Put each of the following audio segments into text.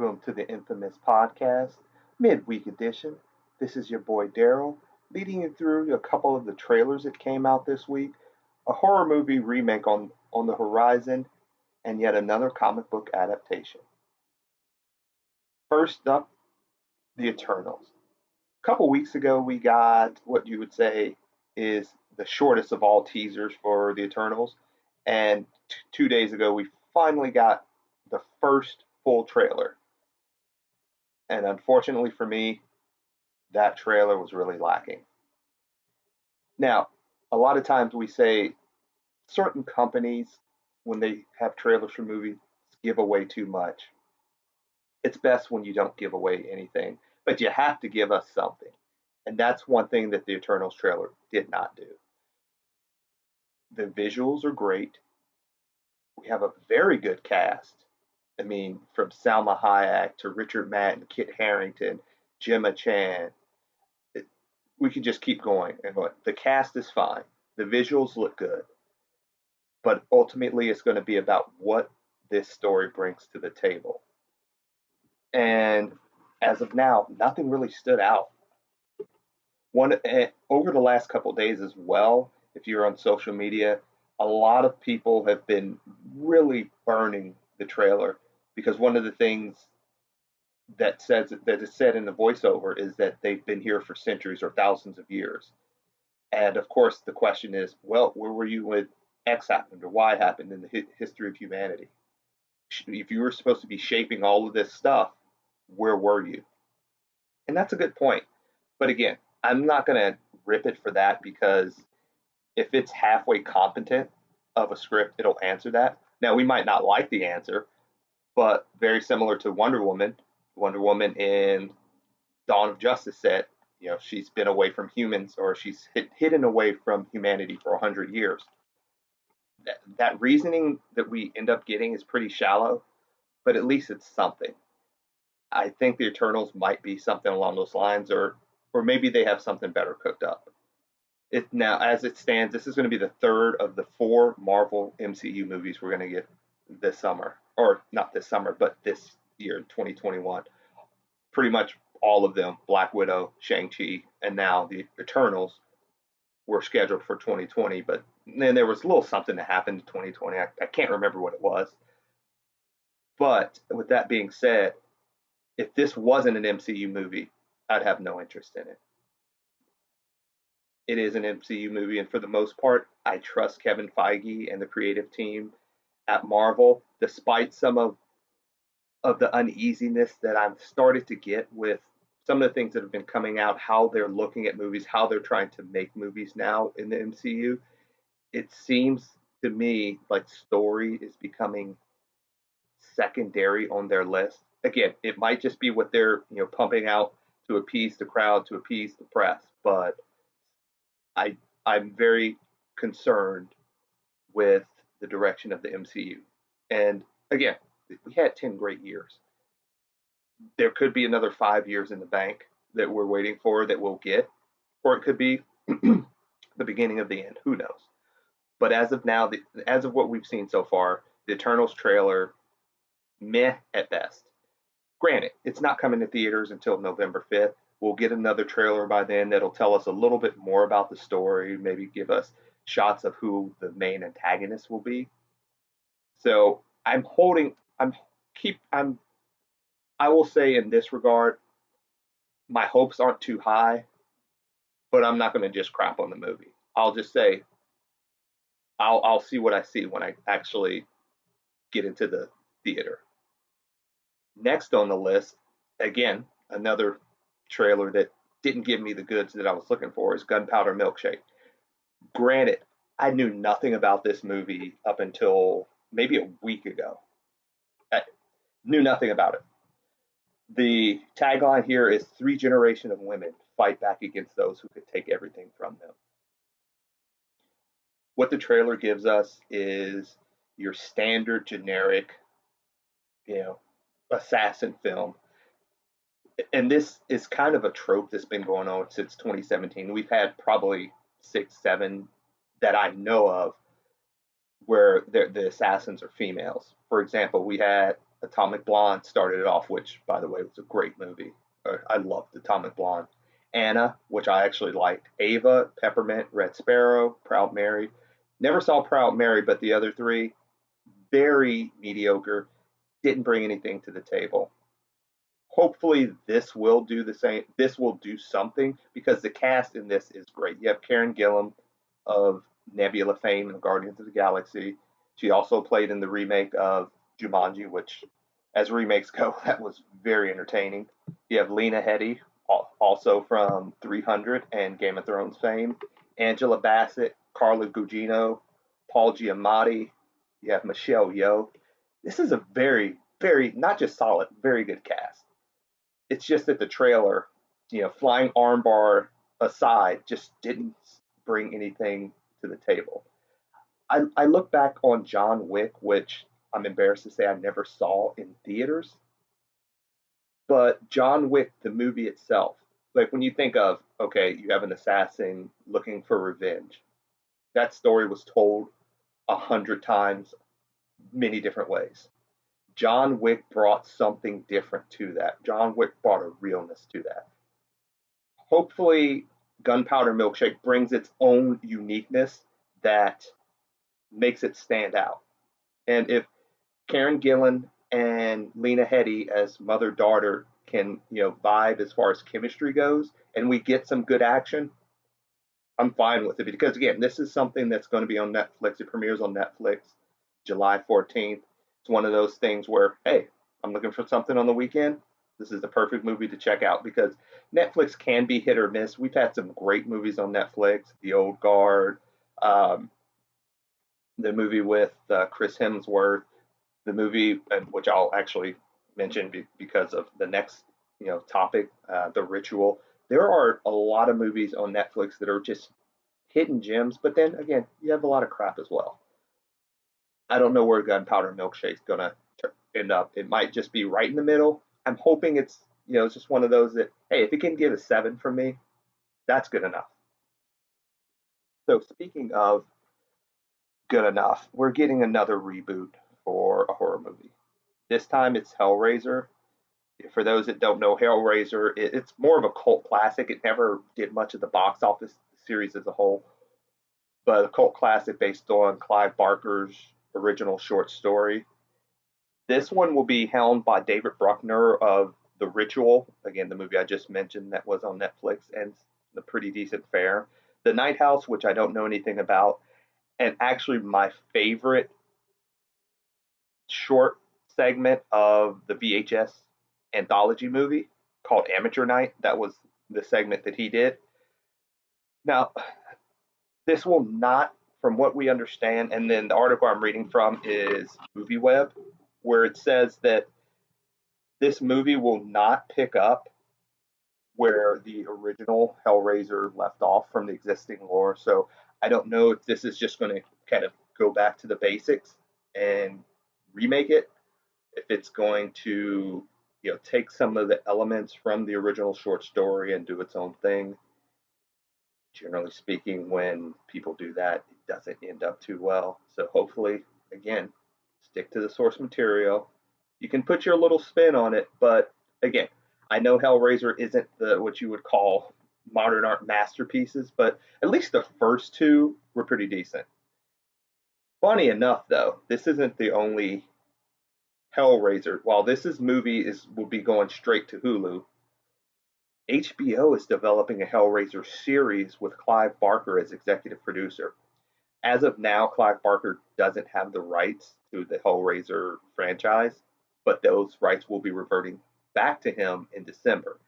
Welcome to the infamous podcast, Midweek edition. This is your boy Darryl, leading you through a couple of the trailers that came out this week, a horror movie remake on the horizon, and yet another comic book adaptation. First up, The Eternals. A couple weeks ago, we got what you would say is the shortest of all teasers for The Eternals, and 2 days ago, we finally got the first full trailer. And unfortunately for me, that trailer was really lacking. Now, a lot of times we say certain companies, when they have trailers for movies, give away too much. It's best when you don't give away anything, but you have to give us something. And that's one thing that the Eternals trailer did not do. The visuals are great. We have a very good cast. I mean, from Salma Hayek to Richard Madden, Kit Harington, Gemma Chan. We could just keep going and going. The cast is fine. The visuals look good. But ultimately, it's going to be about what this story brings to the table. And as of now, nothing really stood out. Over the last couple of days as well, if you're on social media, a lot of people have been really burning the trailer because one of the things that is said in the voiceover is that they've been here for centuries or thousands of years. And of course, the question is, well, where were you when X happened or Y happened in the history of humanity? If you were supposed to be shaping all of this stuff, where were you? And that's a good point. But again, I'm not going to rip it for that because if it's halfway competent of a script, it'll answer that. Now, we might not like the answer, but very similar to Wonder Woman in Dawn of Justice said, she's been away from humans or she's hidden away from humanity for 100 years. That reasoning that we end up getting is pretty shallow, but at least it's something. I think the Eternals might be something along those lines, or maybe they have something better cooked up. Now, as it stands, this is going to be the third of the 4 Marvel MCU movies we're going to get this summer, or not this summer, but this year in 2021. Pretty much all of them, Black Widow, Shang-Chi, and now the Eternals, were scheduled for 2020. But then there was a little something that happened in 2020. I can't remember what it was. But with that being said, if this wasn't an MCU movie, I'd have no interest in it. It is an MCU movie, and for the most part, I trust Kevin Feige and the creative team at Marvel, despite some of the uneasiness that I've started to get with some of the things that have been coming out, how they're looking at movies, how they're trying to make movies now in the MCU. It seems to me like story is becoming secondary on their list. Again, it might just be what they're pumping out to appease the crowd, to appease the press, but I'm very concerned with the direction of the MCU. And again, we had 10 great years. There could be another 5 years in the bank that we're waiting for that we'll get, or it could be the beginning of the end. Who knows? But as of now, as of what we've seen so far, the Eternals trailer, meh at best. Granted, it's not coming to theaters until November 5th. We'll get another trailer by then that'll tell us a little bit more about the story, maybe give us shots of who the main antagonist will be. So I will say in this regard, my hopes aren't too high, but I'm not going to just crap on the movie. I'll just say I'll see what I see when I actually get into the theater. Next on the list, again, another trailer that didn't give me the goods that I was looking for is Gunpowder Milkshake. Granted, I knew nothing about this movie up until maybe a week ago. I knew nothing about it. The tagline here is 3 generations of women fight back against those who could take everything from them. What the trailer gives us is your standard generic, assassin film. And this is kind of a trope that's been going on since 2017. We've had probably 6, 7 that I know of where the assassins are females. For example, we had Atomic Blonde started it off, which, by the way, was a great movie. I loved Atomic Blonde. Anna, which I actually liked. Ava, Peppermint, Red Sparrow, Proud Mary. Never saw Proud Mary, but the other three, very mediocre. Didn't bring anything to the table. Hopefully, this will do the same. This will do something because the cast in this is great. You have Karen Gillan of Nebula fame in Guardians of the Galaxy. She also played in the remake of Jumanji, which, as remakes go, that was very entertaining. You have Lena Headey, also from 300 and Game of Thrones fame. Angela Bassett, Carla Gugino, Paul Giamatti. You have Michelle Yeoh. This is a very, very, not just solid, very good cast. It's just that the trailer, flying armbar aside, just didn't bring anything to the table. I look back on John Wick, which I'm embarrassed to say I never saw in theaters, but John Wick, the movie itself, like when you think of, okay, you have an assassin looking for revenge, that story was told 100 times, many different ways. John Wick brought something different to that. John Wick brought a realness to that. Hopefully, Gunpowder Milkshake brings its own uniqueness that makes it stand out. And if Karen Gillan and Lena Headey as mother daughter can vibe as far as chemistry goes, and we get some good action, I'm fine with it because again, this is something that's going to be on Netflix. It premieres on Netflix July 14th. It's one of those things where, hey, I'm looking for something on the weekend. This is the perfect movie to check out because Netflix can be hit or miss. We've had some great movies on Netflix. The Old Guard, um, the movie with Chris Hemsworth, the movie which I'll actually mention because of the next topic, The Ritual. There are a lot of movies on Netflix that are just hidden gems, but then again, you have a lot of crap as well. I don't know where Gunpowder Milkshake's gonna end up. It might just be right in the middle. I'm hoping it's just one of those that, hey, if it can get a 7 from me, that's good enough. So speaking of good enough, we're getting another reboot for a horror movie. This time it's Hellraiser. For those that don't know, Hellraiser, it's more of a cult classic. It never did much of the box office series as a whole, but a cult classic based on Clive Barker's original short story. This one will be helmed by David Bruckner of The Ritual, again, the movie I just mentioned that was on Netflix and the pretty decent fare. The Night House, which I don't know anything about, and actually my favorite short segment of the VHS anthology movie called Amateur Night. That was the segment that he did. Now, this will not, from what we understand, and then the article I'm reading from is MovieWeb, where it says that this movie will not pick up where the original Hellraiser left off from the existing lore. So I don't know if this is just going to kind of go back to the basics and remake it, if it's going to take some of the elements from the original short story and do its own thing. Generally speaking, when people do that, it doesn't end up too well. So hopefully, again, stick to the source material. You can put your little spin on it, but again, I know Hellraiser isn't what you would call modern art masterpieces, but at least the first two were pretty decent. Funny enough, though, this isn't the only Hellraiser. While movie will be going straight to Hulu, HBO is developing a Hellraiser series with Clive Barker as executive producer. As of now, Clive Barker doesn't have the rights to the Hellraiser franchise, but those rights will be reverting back to him in December.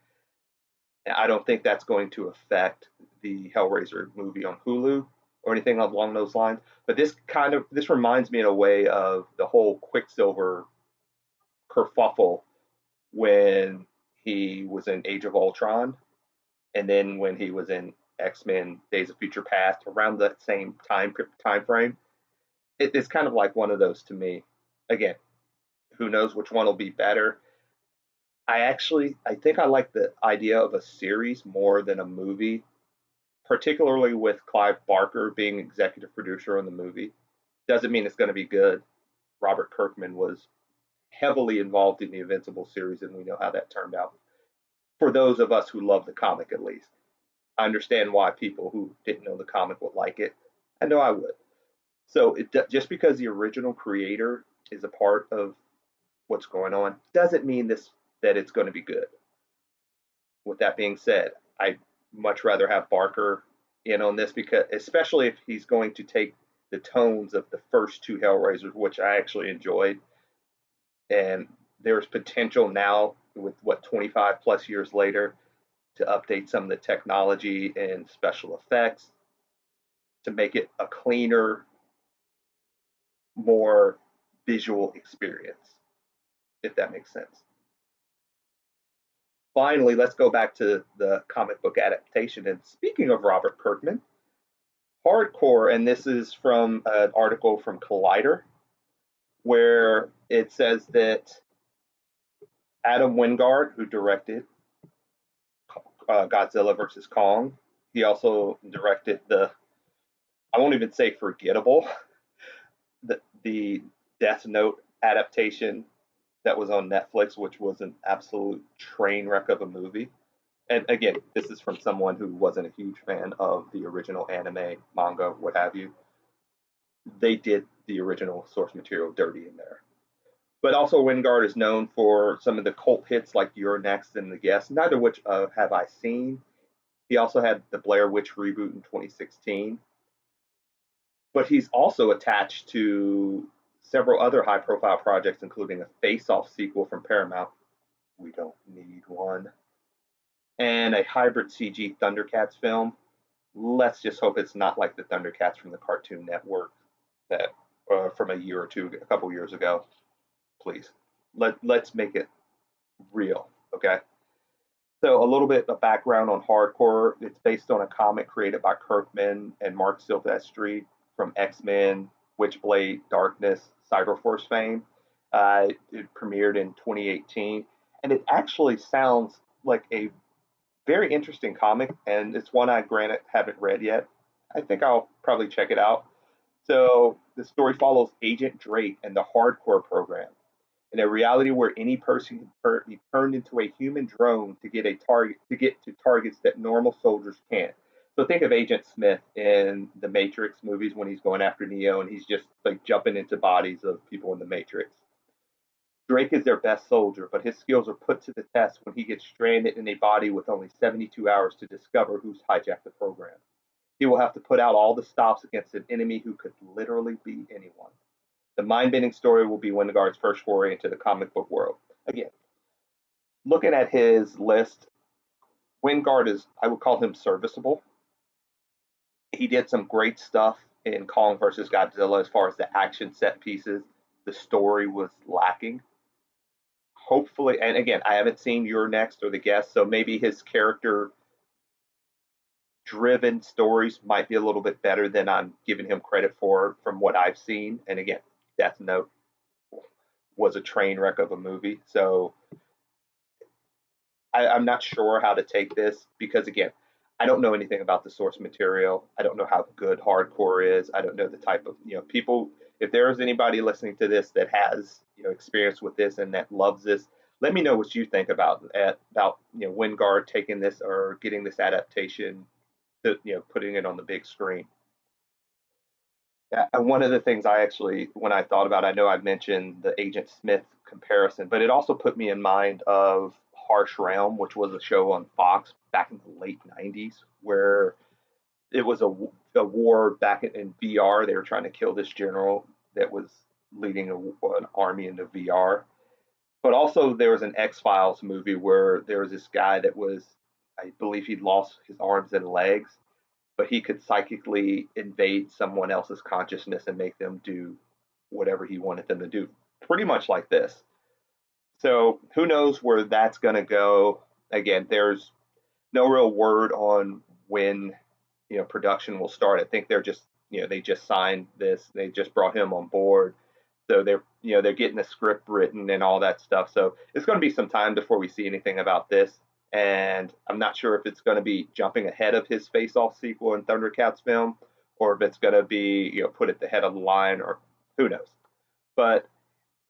I don't think that's going to affect the Hellraiser movie on Hulu or anything along those lines. But this reminds me in a way of the whole Quicksilver kerfuffle when he was in Age of Ultron, and then when he was in X-Men: Days of Future Past, around that same time frame. It's kind of like one of those to me. Again, who knows which one will be better? I think I like the idea of a series more than a movie, particularly with Clive Barker being executive producer on the movie. Doesn't mean it's going to be good. Robert Kirkman was heavily involved in the Invincible series, and we know how that turned out. For those of us who love the comic, at least, I understand why people who didn't know the comic would like it. I know I would. So just because the original creator is a part of what's going on doesn't mean this that it's going to be good. With that being said, I'd much rather have Barker in on this, because especially if he's going to take the tones of the first two Hellraisers, which I actually enjoyed, and there's potential now with what 25 plus years later to update some of the technology and special effects to make it a cleaner, more visual experience, if that makes sense. Finally, let's go back to the comic book adaptation. And speaking of Robert Kirkman, hardcore, and this is from an article from Collider, where it says that Adam Wingard, who directed Godzilla versus Kong, he also directed I won't even say forgettable, the Death Note adaptation that was on Netflix, which was an absolute train wreck of a movie. And again, this is from someone who wasn't a huge fan of the original anime, manga, what have you. They did the original source material dirty in there. But also, Wingard is known for some of the cult hits like You're Next and The Guest, neither of which have I seen. He also had the Blair Witch reboot in 2016. But he's also attached to several other high profile projects, including a Face Off sequel from Paramount. We don't need one. And a hybrid CG Thundercats film. Let's just hope it's not like the Thundercats from the Cartoon Network that from a couple years ago. Please, let's make it real, okay? So a little bit of background on hardcore. It's based on a comic created by Kirkman and Mark Silvestri from X-Men, Witchblade, Darkness, Cyberforce fame. It premiered in 2018, and it actually sounds like a very interesting comic, and it's one I granted haven't read yet. I think I'll probably check it out. So the story follows Agent Drake and the Hardcore program in a reality where any person can be turned into a human drone to get to targets that normal soldiers can't. So think of Agent Smith in the Matrix movies when he's going after Neo and he's just like jumping into bodies of people in the Matrix. Drake is their best soldier, but his skills are put to the test when he gets stranded in a body with only 72 hours to discover who's hijacked the program. He will have to put out all the stops against an enemy who could literally be anyone. The mind-bending story will be Wingard's first foray into the comic book world. Again, looking at his list, Wingard is, I would call him serviceable. He did some great stuff in Kong versus Godzilla as far as the action set pieces. The story was lacking. Hopefully, and again, I haven't seen You're Next or The Guest, so maybe his character driven stories might be a little bit better than I'm giving him credit for from what I've seen. And again, Death Note was a train wreck of a movie. So I'm not sure how to take this because, again, I don't know anything about the source material. I don't know how good hardcore is. I don't know the type of, people. If there is anybody listening to this that has, experience with this and that loves this, let me know what you think about Wingard taking this or getting this adaptation to, putting it on the big screen. Yeah, and one of the things I actually, when I thought about, I know I mentioned the Agent Smith comparison, but it also put me in mind of Harsh Realm, which was a show on Fox back in the late 90s, where it was a war back in VR. They were trying to kill this general that was leading an army into VR. But also, there was an X Files movie where there was this guy that was, I believe he'd lost his arms and legs, but he could psychically invade someone else's consciousness and make them do whatever he wanted them to do. Pretty much like this. So who knows where that's going to go? Again, there's no real word on when production will start. I think they're just they just signed this. They just brought him on board. So they're getting the script written and all that stuff. So it's going to be some time before we see anything about this. And I'm not sure if it's going to be jumping ahead of his Face Off sequel and Thundercats film, or if it's going to be put at the head of the line, or who knows. But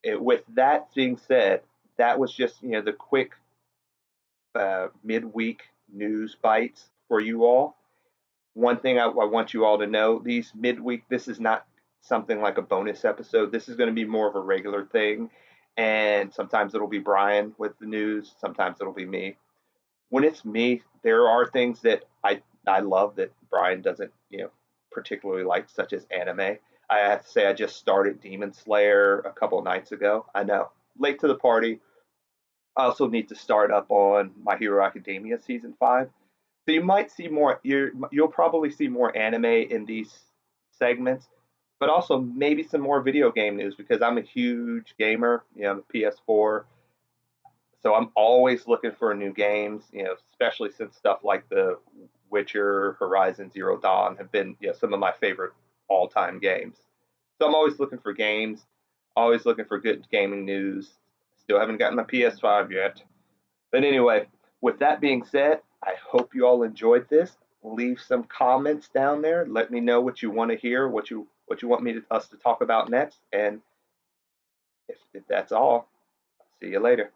With that being said, that was just the quick midweek news bites for you all. One thing I want you all to know: these midweek, this is not something like a bonus episode. This is going to be more of a regular thing, and sometimes it'll be Brian with the news. Sometimes it'll be me. When it's me, there are things that I love that Brian doesn't particularly like, such as anime. I have to say I just started Demon Slayer a couple of nights ago. I know, late to the party. I also need to start up on My Hero Academia season 5. So you might see more. You'll probably see more anime in these segments, but also maybe some more video game news because I'm a huge gamer. I'm a PS4, so I'm always looking for new games. Especially since stuff like The Witcher, Horizon Zero Dawn have been some of my favorite all-time games. So I'm always looking for games, always looking for good gaming news. Still haven't gotten my PS5 yet. But anyway, with that being said, I hope you all enjoyed this. Leave some comments down there. Let me know what you want to hear, what you want us to talk about next. And if that's all, see you later.